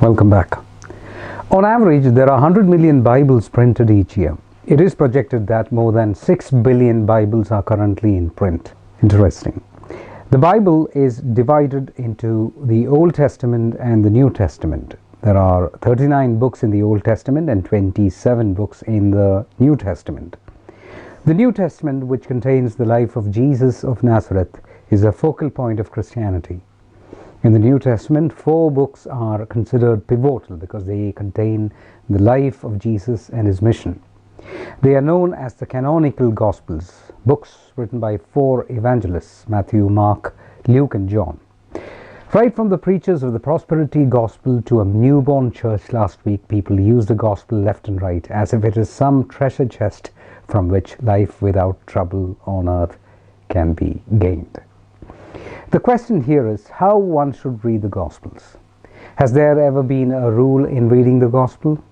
Welcome back. On average, there are 100 million Bibles printed each year. It is projected that more than 6 billion Bibles are currently in print. Interesting. The Bible is divided into the Old Testament and the New Testament. There are 39 books in the Old Testament and 27 books in the New Testament. The New Testament, which contains the life of Jesus of Nazareth, is a focal point of Christianity. In the New Testament, 4 books are considered pivotal because they contain the life of Jesus and his mission. They are known as the canonical Gospels, books written by 4 evangelists, Matthew, Mark, Luke and John. Right from the preachers of the prosperity gospel to a newborn church last week, people use the gospel left and right as if it is some treasure chest from which life without trouble on earth can be gained. The question here is how one should read the Gospels. Has there ever been a rule in reading the Gospel?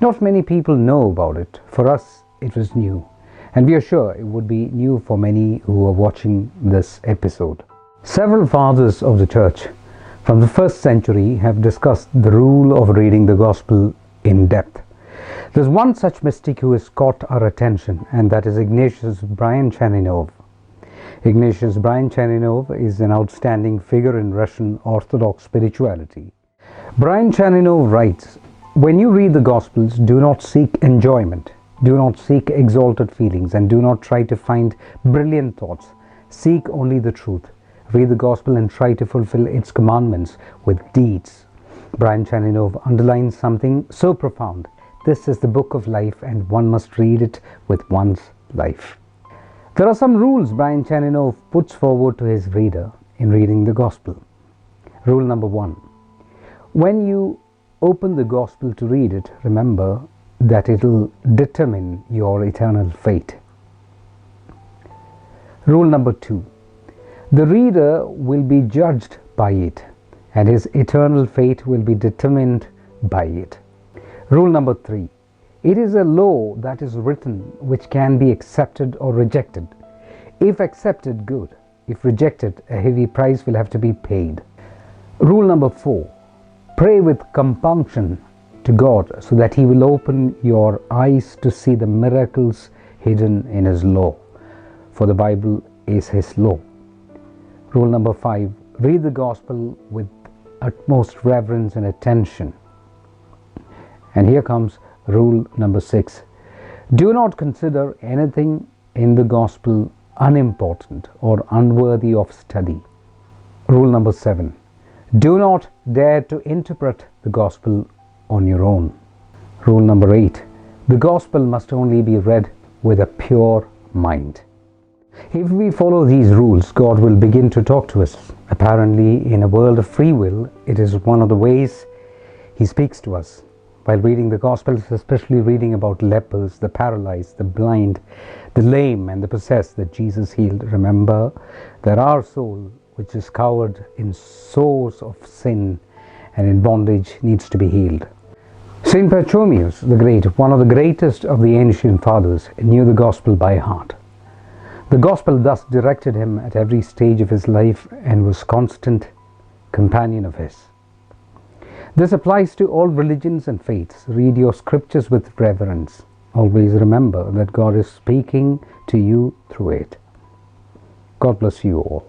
Not many people know about it. For us, it was new, and we are sure it would be new for many who are watching this episode. Several fathers of the church from the 1st century have discussed the rule of reading the Gospel in depth. There's one such mystic who has caught our attention, and that is Ignatius Brian Chaninov. Ignatius Brian Chaninov is an outstanding figure in Russian Orthodox spirituality. Brian Chaninov writes, "When you read the Gospels, do not seek enjoyment, do not seek exalted feelings, and do not try to find brilliant thoughts. Seek only the truth. Read the Gospel and try to fulfill its commandments with deeds." Brian Chaninov underlines something so profound. This is the book of life, and one must read it with one's life. There are some rules Brian Chaninov puts forward to his reader in reading the Gospel. Rule number 1. When you open the Gospel to read it, remember that it will determine your eternal fate. Rule number 2. The reader will be judged by it, and his eternal fate will be determined by it. Rule number 3. It is a law that is written which can be accepted or rejected. If accepted, good. If rejected, a heavy price will have to be paid. Rule number 4. Pray with compunction to God so that He will open your eyes to see the miracles hidden in His law. For the Bible is His law. Rule number 5. Read the Gospel with utmost reverence and attention. And here comes rule number 6. Do not consider anything in the Gospel unimportant or unworthy of study. Rule number 7. Do not dare to interpret the Gospel on your own. Rule number 8. The Gospel must only be read with a pure mind. If we follow these rules, God will begin to talk to us. Apparently, in a world of free will, it is one of the ways He speaks to us. While reading the Gospels, especially reading about lepers, the paralyzed, the blind, the lame and the possessed that Jesus healed, remember that our soul, which is covered in sores of sin and in bondage, needs to be healed. St. Pachomius the Great, one of the greatest of the ancient fathers, knew the Gospel by heart. The Gospel thus directed him at every stage of his life and was constant companion of his. This applies to all religions and faiths. Read your scriptures with reverence. Always remember that God is speaking to you through it. God bless you all.